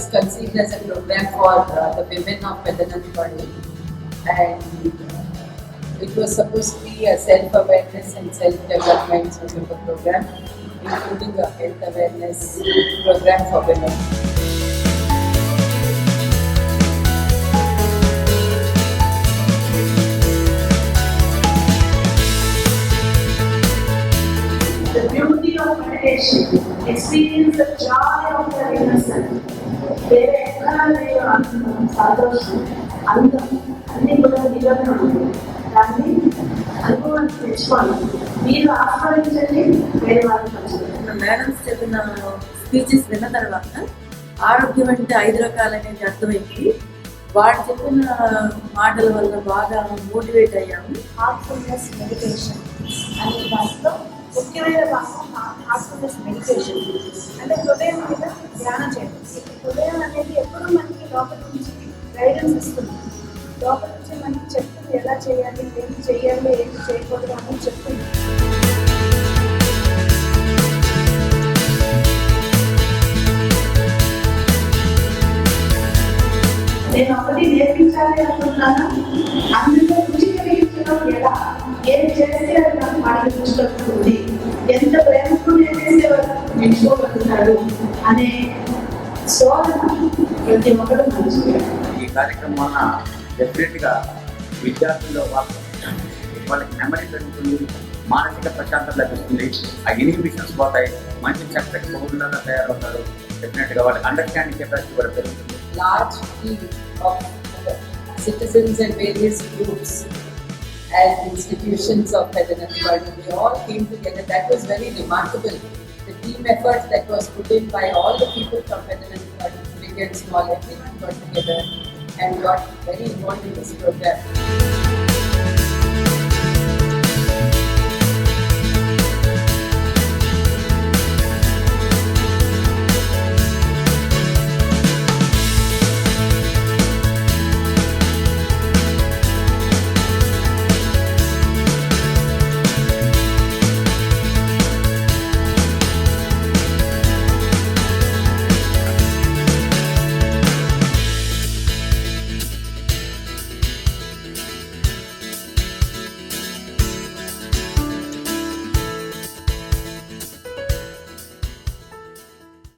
was conceived as a program for the women of Pedanantipadu, and it was supposed to be a self-awareness and self-development sort of a program, including a health awareness program for women. The beauty of meditation, experience the joy of the innocent. వేరే ఎక్కడ లేదు ఆనందం, సంతోషం, అందం అన్ని కూడా నిజమే ఉంది. దాన్ని అనుభవాన్ని తెచ్చుకోవాలి. మీరు ఆస్వాదించండి, వేరే వాళ్ళకి పంచుకోండి. మేడమ్స్ చెప్పిన స్పీచెస్ విన్న తర్వాత ఆరోగ్యం అంటే 5 రకాలు అనేది అర్థమైంది. వాడు చెప్పిన మాటల వల్ల బాగా మోటివేట్ అయ్యాము. హార్ట్ఫుల్నెస్ మెడిటేషన్ అనే దాంట్లో ముఖ్యమైన భాగం హార్ట్ఫుల్నెస్ మెడిటేషన్ అంటే హృదయం మీద ధ్యానం చేయడం. హృదయం అనేది ఎప్పుడు మనకి లోపల నుంచి గైడెన్స్ ఇస్తుంది, లోపల నుంచి మనకి చెప్తుంది ఎలా చేయాలి, ఏం చేయాలి, ఏం చేయకూడదు అని చెప్తుంది. నేను ఒకటి నేర్పించాలి అనుకుంటున్నాను. అందులో రుచి కలిగించడం ఎలా, ఏం చేస్తే అది నాకు వాడికి రుచి కలుగుతుంది, ఎంత ప్రేమతో నేర్చేసేవాడు నేర్చుకోగలుగుతాడు అనే శోధన ప్రతి ఒక్కరు మంచిగా. ఈ కార్యక్రమం వలన డెఫినెట్గా విద్యార్థుల్లో వాళ్ళకి మెమరీ పెరుగుతుంది, మానసిక ప్రశాంతత లభిస్తుంది, ఆ ఇన్హిబిషన్స్ పోతాయి, మంచి చక్కటి పౌరులుగా తయారవుతారు. డెఫినెట్గా వాళ్ళకి అండర్స్టాండింగ్ కెపాసిటీ కూడా పెరుగుతుంది. Large field of citizens and various groups and institutions of Pedanantipadu, they all came together. That was very remarkable. The team effort that was put in by all the people from Pedanantipadu, big and small, everyone got together and got very involved in this program.